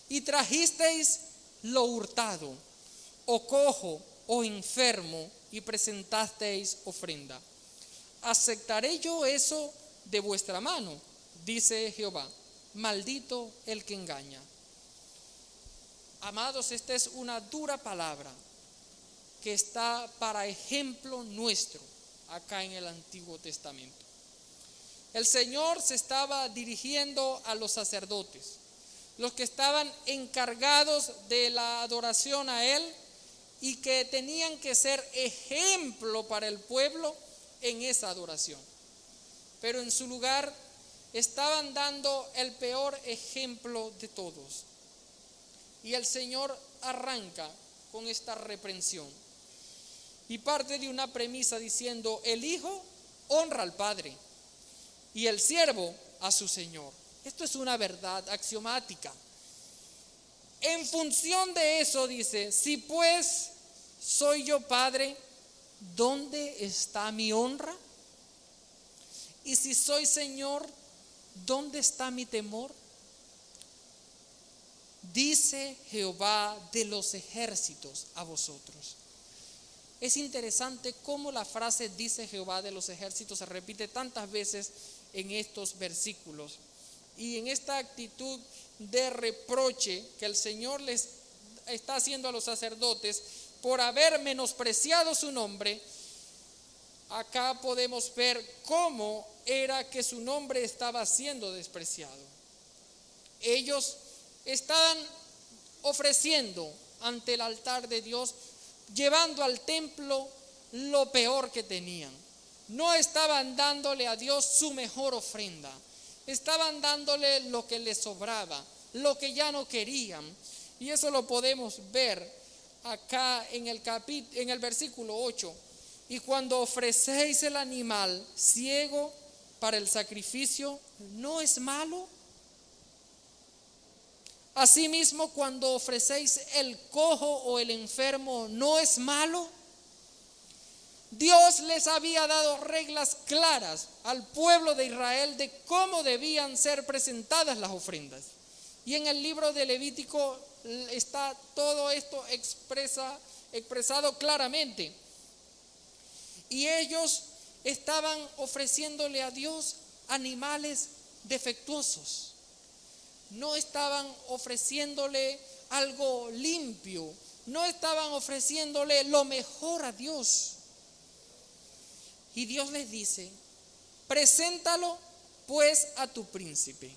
Y trajisteis lo hurtado, o cojo, o enfermo, y presentasteis ofrenda. ¿Aceptaré yo eso de vuestra mano? Dice Jehová. Maldito el que engaña. Amados, esta es una dura palabra que está para ejemplo nuestro acá en el Antiguo Testamento. El Señor se estaba dirigiendo a los sacerdotes, los que estaban encargados de la adoración a Él y que tenían que ser ejemplo para el pueblo en esa adoración. Pero en su lugar estaban dando el peor ejemplo de todos. Y el Señor arranca con esta reprensión y parte de una premisa diciendo: el hijo honra al padre y el siervo a su señor. Esto es una verdad axiomática. En función de eso dice: si pues soy yo padre, ¿dónde está mi honra? Y si soy señor, ¿dónde está mi temor? Dice Jehová de los ejércitos a vosotros. Es interesante cómo la frase dice Jehová de los ejércitos se repite tantas veces en estos versículos. Y en esta actitud de reproche que el Señor les está haciendo a los sacerdotes por haber menospreciado su nombre, acá podemos ver cómo era que su nombre estaba siendo despreciado. Ellos estaban ofreciendo ante el altar de Dios, llevando al templo lo peor que tenían. No estaban dándole a Dios su mejor ofrenda, estaban dándole lo que les sobraba, lo que ya no querían. Y eso lo podemos ver acá en el versículo 8. Y cuando ofrecéis el animal ciego para el sacrificio, ¿no es malo? Asimismo, cuando ofrecéis el cojo o el enfermo, ¿no es malo? Dios les había dado reglas claras al pueblo de Israel de cómo debían ser presentadas las ofrendas. Y en el libro de Levítico está todo esto expresado claramente. Y ellos estaban ofreciéndole a Dios animales defectuosos. No estaban ofreciéndole algo limpio, no estaban ofreciéndole lo mejor a Dios. Y Dios les dice: preséntalo pues a tu príncipe.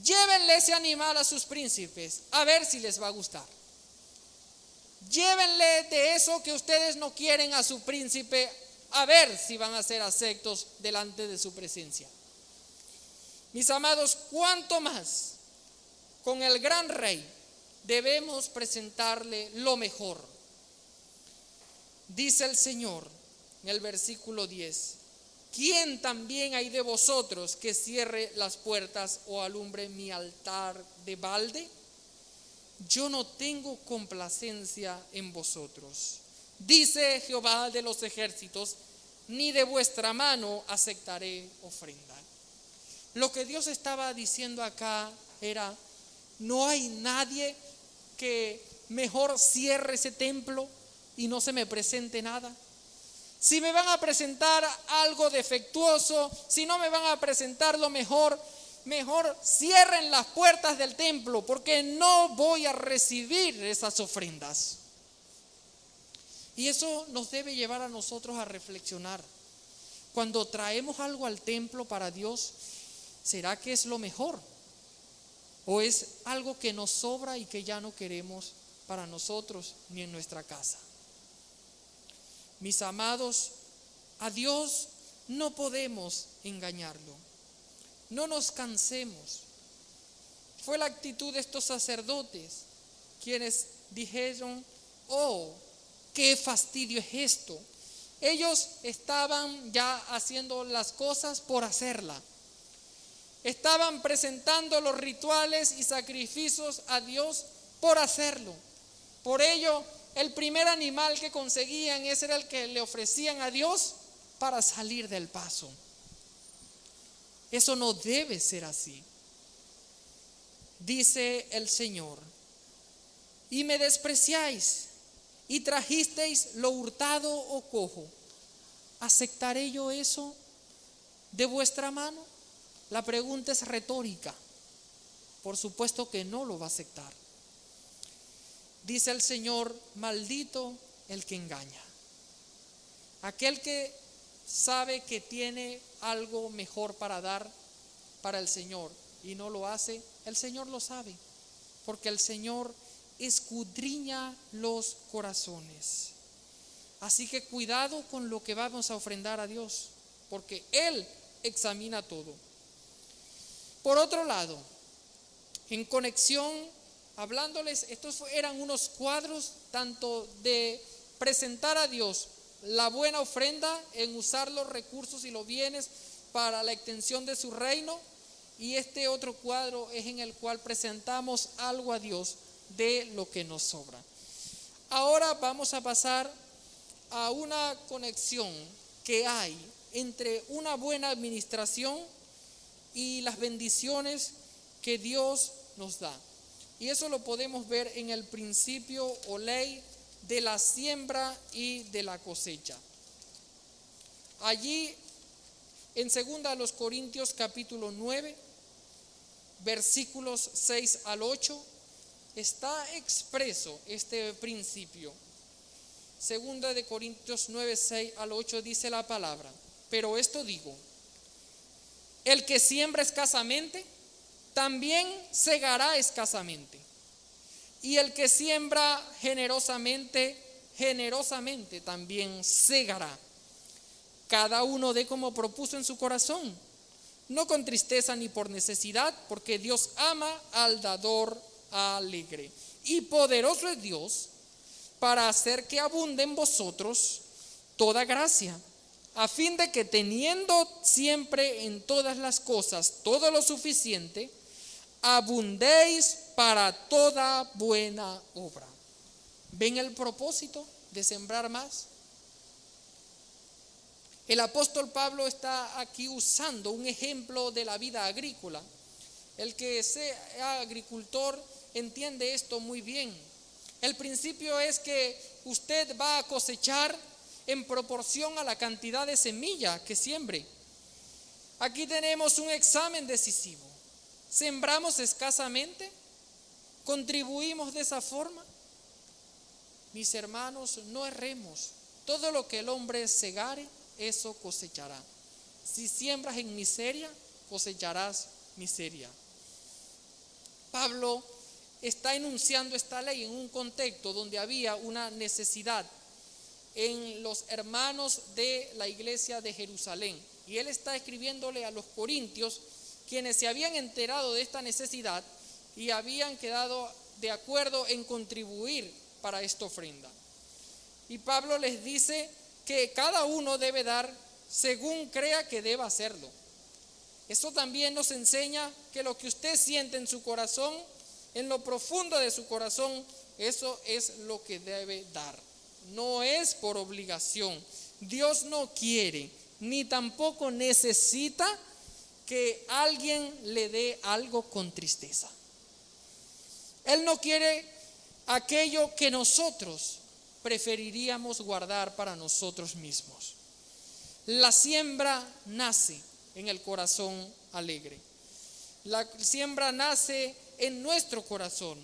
Llévenle ese animal a sus príncipes, a ver si les va a gustar. Llévenle de eso que ustedes no quieren a su príncipe, a ver si van a ser aceptos delante de su presencia. Mis amados, ¿cuánto más con el gran rey debemos presentarle lo mejor? Dice el Señor en el versículo 10: ¿quién también hay de vosotros que cierre las puertas o alumbre mi altar de balde? Yo no tengo complacencia en vosotros, dice Jehová de los ejércitos, ni de vuestra mano aceptaré ofrenda. Lo que Dios estaba diciendo acá era: no hay nadie que mejor cierre ese templo y no se me presente nada. Si me van a presentar algo defectuoso, si no me van a presentar lo mejor, mejor cierren las puertas del templo, porque no voy a recibir esas ofrendas. Y eso nos debe llevar a nosotros a reflexionar. Cuando traemos algo al templo para Dios, ¿será que es lo mejor? ¿O es algo que nos sobra y que ya no queremos para nosotros ni en nuestra casa? Mis amados, a Dios no podemos engañarlo. No nos cansemos. Fue la actitud de estos sacerdotes quienes dijeron: oh, qué fastidio es esto. Ellos estaban ya haciendo las cosas por hacerla. Estaban presentando los rituales y sacrificios a Dios por hacerlo. Por ello, el primer animal que conseguían, ese era el que le ofrecían a Dios para salir del paso. Eso no debe ser así. Dice el Señor: y me despreciáis y trajisteis lo hurtado o cojo, ¿aceptaré yo eso de vuestra mano? La pregunta es retórica. Por supuesto que no lo va a aceptar. Dice el Señor: maldito el que engaña. Aquel que sabe que tiene algo mejor para dar para el Señor y no lo hace, el Señor lo sabe, porque el Señor escudriña los corazones. Así que cuidado con lo que vamos a ofrendar a Dios, porque Él examina todo. Por otro lado, en conexión, hablándoles, estos eran unos cuadros tanto de presentar a Dios la buena ofrenda, en usar los recursos y los bienes para la extensión de su reino, y este otro cuadro es en el cual presentamos algo a Dios de lo que nos sobra. Ahora vamos a pasar a una conexión que hay entre una buena administración y las bendiciones que Dios nos da. Y eso lo podemos ver en el principio o ley de la siembra y de la cosecha. Allí en 2 Corintios capítulo 9, versículos 6 al 8, está expreso este principio. Segunda de Corintios 9, 6 al 8 dice la palabra: pero esto digo, el que siembra escasamente, también segará escasamente. Y el que siembra generosamente, generosamente también segará. Cada uno dé como propuso en su corazón, no con tristeza ni por necesidad, porque Dios ama al dador alegre. Y poderoso es Dios para hacer que abunde en vosotros toda gracia, a fin de que teniendo siempre en todas las cosas todo lo suficiente, abundéis para toda buena obra. ¿Ven el propósito de sembrar más? El apóstol Pablo está aquí usando un ejemplo de la vida agrícola. El que sea agricultor entiende esto muy bien. El principio es que usted va a cosechar en proporción a la cantidad de semilla que siembre. Aquí tenemos un examen decisivo. ¿Sembramos escasamente? ¿Contribuimos de esa forma? Mis hermanos, no erremos. Todo lo que el hombre segare, eso cosechará. Si siembras en miseria, cosecharás miseria. Pablo está enunciando esta ley en un contexto donde había una necesidad en los hermanos de la iglesia de Jerusalén. Y él está escribiéndole a los corintios, quienes se habían enterado de esta necesidad y habían quedado de acuerdo en contribuir para esta ofrenda. Y Pablo les dice que cada uno debe dar según crea que deba hacerlo. Eso también nos enseña que lo que usted siente en su corazón, en lo profundo de su corazón, eso es lo que debe dar. No es por obligación. Dios no quiere ni tampoco necesita que alguien le dé algo con tristeza. Él no quiere aquello que nosotros preferiríamos guardar para nosotros mismos. La siembra nace en el corazón alegre. La siembra nace en nuestro corazón.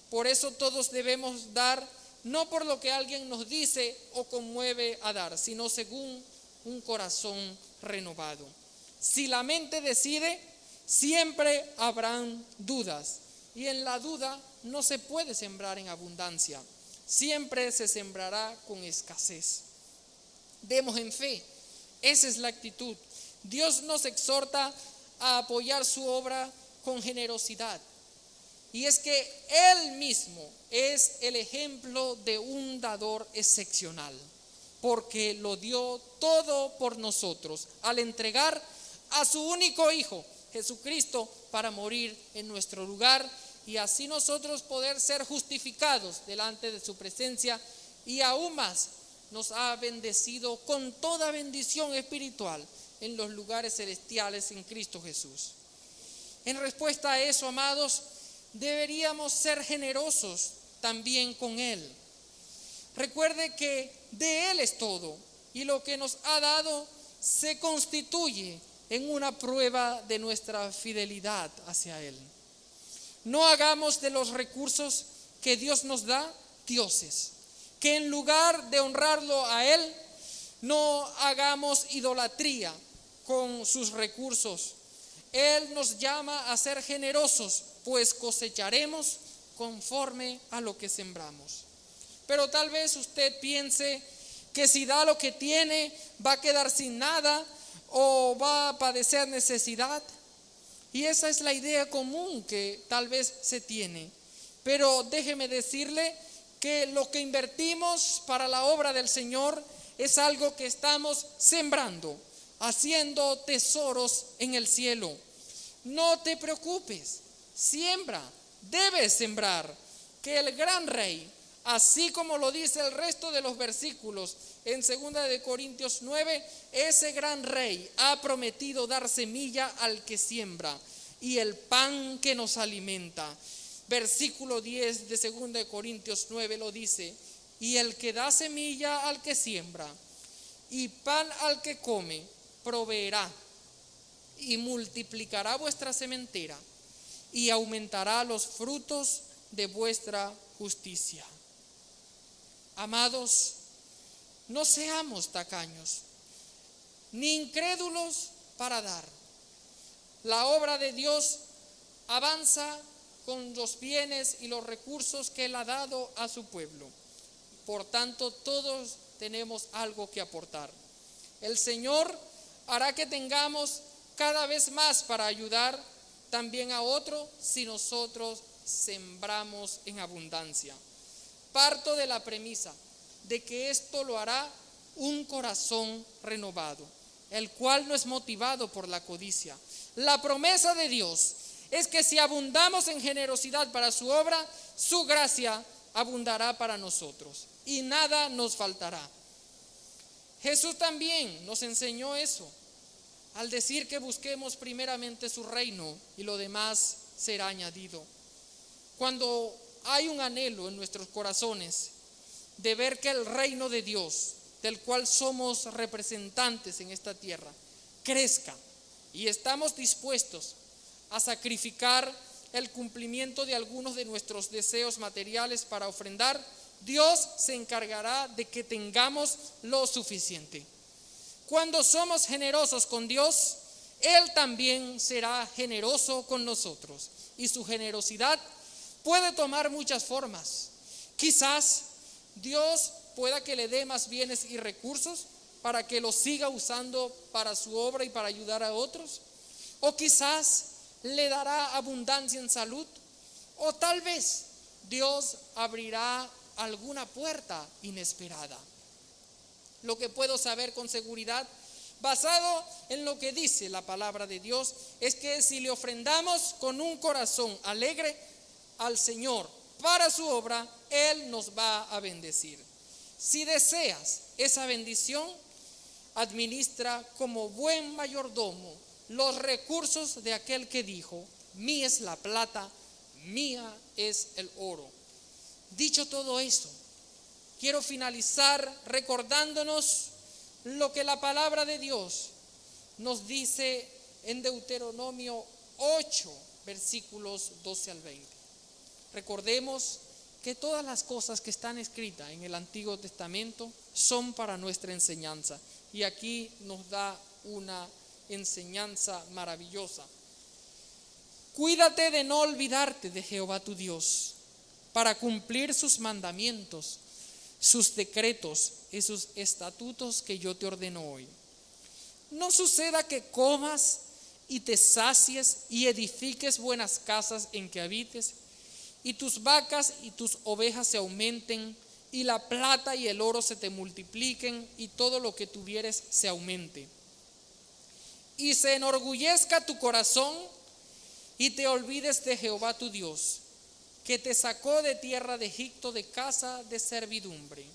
Por eso todos debemos dar, no por lo que alguien nos dice o conmueve a dar, sino según un corazón renovado. Si la mente decide, siempre habrán dudas. Y en la duda no se puede sembrar en abundancia. Siempre se sembrará con escasez. Demos en fe. Esa es la actitud. Dios nos exhorta a apoyar su obra con generosidad. Y es que Él mismo es el ejemplo de un dador excepcional, porque lo dio todo por nosotros al entregar a su único Hijo, Jesucristo, para morir en nuestro lugar y así nosotros poder ser justificados delante de su presencia, y aún más nos ha bendecido con toda bendición espiritual en los lugares celestiales en Cristo Jesús. En respuesta a eso, amados, deberíamos ser generosos también con Él. Recuerde que de Él es todo, y lo que nos ha dado se constituye en una prueba de nuestra fidelidad hacia Él. No hagamos de los recursos que Dios nos da dioses, que en lugar de honrarlo a Él, no hagamos idolatría con sus recursos. Él nos llama a ser generosos, pues cosecharemos conforme a lo que sembramos. Pero tal vez usted piense que si da lo que tiene, va a quedar sin nada o va a padecer necesidad. Y esa es la idea común que tal vez se tiene. Pero déjeme decirle que lo que invertimos para la obra del Señor es algo que estamos sembrando, haciendo tesoros en el cielo. No te preocupes, siembra, debes sembrar, que el gran rey, así como lo dice el resto de los versículos en 2 de Corintios 9, ese gran rey ha prometido dar semilla al que siembra y el pan que nos alimenta. Versículo 10 de 2 de Corintios 9 lo dice: y el que da semilla al que siembra y pan al que come, proveerá y multiplicará vuestra sementera y aumentará los frutos de vuestra justicia. Amados, no seamos tacaños, ni incrédulos para dar. La obra de Dios avanza con los bienes y los recursos que Él ha dado a su pueblo. Por tanto, todos tenemos algo que aportar. El Señor hará que tengamos cada vez más para ayudar también a otro si nosotros sembramos en abundancia. Parto de la premisa de que esto lo hará un corazón renovado, el cual no es motivado por la codicia. La promesa de Dios es que si abundamos en generosidad para su obra, su gracia abundará para nosotros y nada nos faltará. Jesús también nos enseñó eso al decir que busquemos primeramente su reino y lo demás será añadido. Cuando hay un anhelo en nuestros corazones de ver que el reino de Dios, del cual somos representantes en esta tierra, crezca y estamos dispuestos a sacrificar el cumplimiento de algunos de nuestros deseos materiales para ofrendar, Dios se encargará de que tengamos lo suficiente. Cuando somos generosos con Dios, Él también será generoso con nosotros. Y su generosidad puede tomar muchas formas. Quizás Dios pueda que le dé más bienes y recursos para que los siga usando para su obra y para ayudar a otros. O quizás le dará abundancia en salud. O tal vez Dios abrirá alguna puerta inesperada. Lo que puedo saber con seguridad, basado en lo que dice la palabra de Dios, es que si le ofrendamos con un corazón alegre al Señor para su obra, Él nos va a bendecir. Si deseas esa bendición, administra como buen mayordomo los recursos de aquel que dijo: mía es la plata, mía es el oro. Dicho todo esto, quiero finalizar recordándonos lo que la palabra de Dios nos dice en Deuteronomio 8, versículos 12 al 20. Recordemos que todas las cosas que están escritas en el Antiguo Testamento son para nuestra enseñanza. Y aquí nos da una enseñanza maravillosa. Cuídate de no olvidarte de Jehová tu Dios, para cumplir sus mandamientos, sus decretos y sus estatutos que yo te ordeno hoy. No suceda que comas y te sacies y edifiques buenas casas en que habites, y tus vacas y tus ovejas se aumenten, y la plata y el oro se te multipliquen, y todo lo que tuvieres se aumente. Y se enorgullezca tu corazón, y te olvides de Jehová tu Dios, que te sacó de tierra de Egipto, de casa de servidumbre,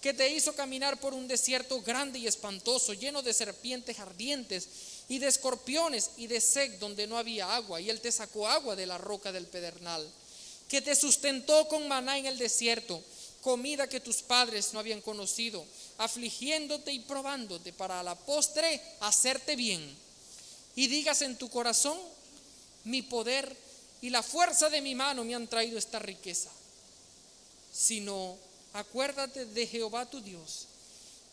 que te hizo caminar por un desierto grande y espantoso, lleno de serpientes ardientes y de escorpiones y de sed donde no había agua, y Él te sacó agua de la roca del pedernal, que te sustentó con maná en el desierto, comida que tus padres no habían conocido, afligiéndote y probándote para a la postre hacerte bien. Y digas en tu corazón: mi poder y la fuerza de mi mano me han traído esta riqueza. Sino acuérdate de Jehová tu Dios,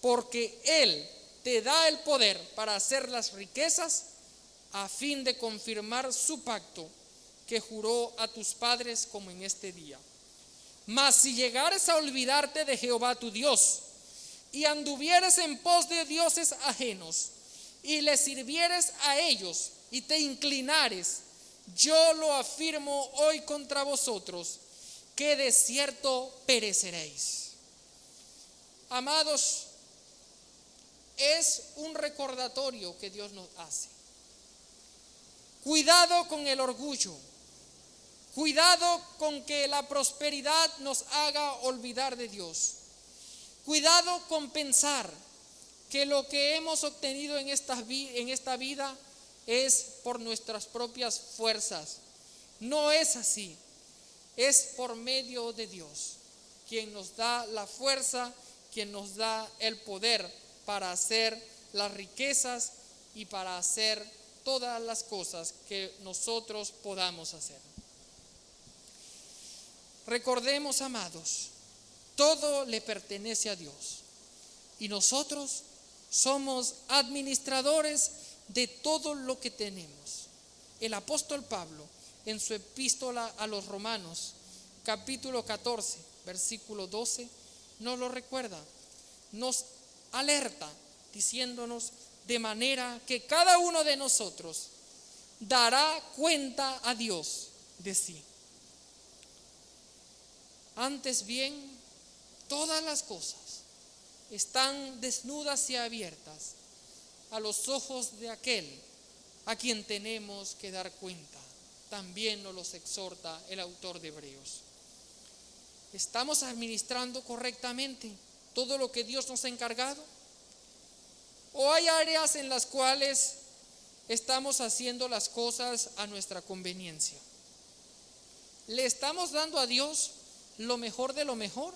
porque Él te da el poder para hacer las riquezas, a fin de confirmar su pacto que juró a tus padres como en este día. Mas si llegares a olvidarte de Jehová tu Dios, y anduvieres en pos de dioses ajenos, y les sirvieres a ellos, y te inclinares, yo lo afirmo hoy contra vosotros, que de cierto pereceréis. Amados, es un recordatorio que Dios nos hace. Cuidado con el orgullo. Cuidado con que la prosperidad nos haga olvidar de Dios. Cuidado con pensar que lo que hemos obtenido en esta vida es por nuestras propias fuerzas. No es así. Es por medio de Dios, quien nos da la fuerza, quien nos da el poder para hacer las riquezas y para hacer todas las cosas que nosotros podamos hacer. Recordemos, amados, todo le pertenece a Dios. y nosotros somos administradores de todo lo que tenemos. El apóstol Pablo, en su epístola a los Romanos, capítulo 14, versículo 12, nos lo recuerda, nos alerta diciéndonos de manera que cada uno de nosotros dará cuenta a Dios de sí. Antes bien, todas las cosas están desnudas y abiertas a los ojos de aquel a quien tenemos que dar cuenta. También nos los exhorta el autor de Hebreos. ¿Estamos administrando correctamente todo lo que Dios nos ha encargado? ¿O hay áreas en las cuales estamos haciendo las cosas a nuestra conveniencia? ¿Le estamos dando a Dios lo mejor de lo mejor?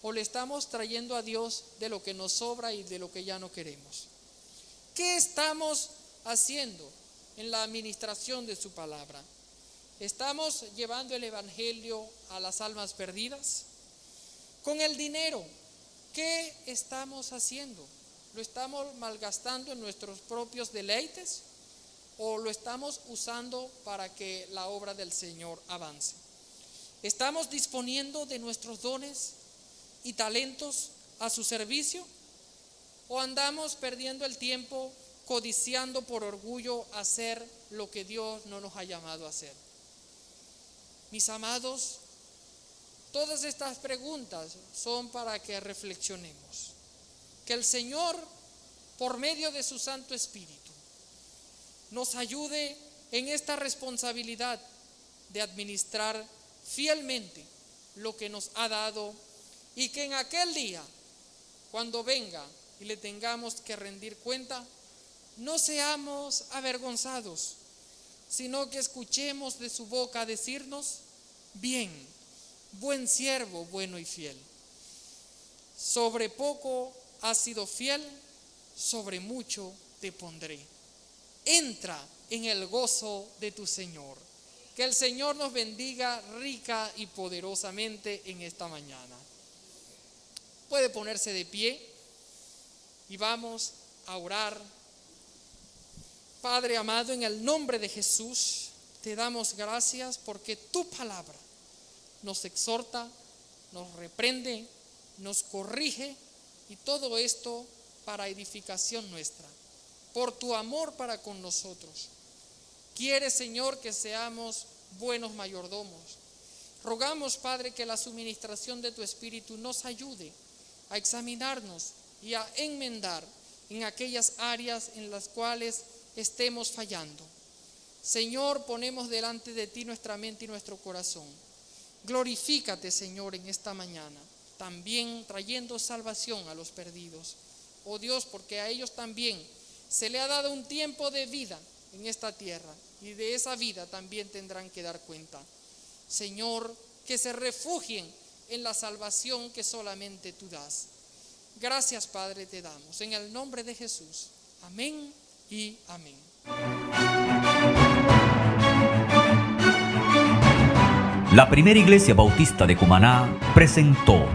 ¿O le estamos trayendo a Dios de lo que nos sobra y de lo que ya no queremos? ¿Qué estamos haciendo en la administración de su palabra? ¿Estamos llevando el evangelio a las almas perdidas? Con el dinero, ¿qué estamos haciendo? ¿Lo estamos malgastando en nuestros propios deleites o lo estamos usando para que la obra del Señor avance? ¿Estamos disponiendo de nuestros dones y talentos a su servicio o andamos perdiendo el tiempo codiciando por orgullo hacer lo que Dios no nos ha llamado a hacer? Mis amados, todas estas preguntas son para que reflexionemos. Que el Señor, por medio de su Santo Espíritu, nos ayude en esta responsabilidad de administrar fielmente lo que nos ha dado y que en aquel día, cuando venga y le tengamos que rendir cuenta, no seamos avergonzados, sino que escuchemos de su boca decirnos: bien, buen siervo, bueno y fiel. Sobre poco has sido fiel, sobre mucho te pondré. Entra en el gozo de tu Señor. Que el Señor nos bendiga rica y poderosamente en esta mañana. Puede ponerse de pie y vamos a orar. Padre amado, en el nombre de Jesús, te damos gracias porque tu palabra nos exhorta, nos reprende, nos corrige, y todo esto para edificación nuestra, por tu amor para con nosotros. Quieres, Señor, que seamos buenos mayordomos. Rogamos, Padre, que la suministración de tu Espíritu nos ayude a examinarnos y a enmendar en aquellas áreas en las cuales estemos fallando. Señor, ponemos delante de ti nuestra mente y nuestro corazón. Glorifícate, Señor, en esta mañana, también trayendo salvación a los perdidos. Oh Dios, porque a ellos también se le ha dado un tiempo de vida en esta tierra, y de esa vida también tendrán que dar cuenta. Señor, que se refugien en la salvación que solamente tú das. Gracias, Padre, te damos en el nombre de Jesús. Amén y amén. La Primera Iglesia Bautista de Cumaná presentó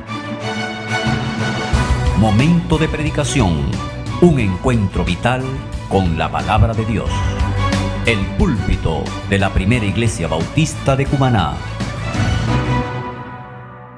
Momento de Predicación, un encuentro vital con la palabra de Dios. El púlpito de la Primera Iglesia Bautista de Cumaná.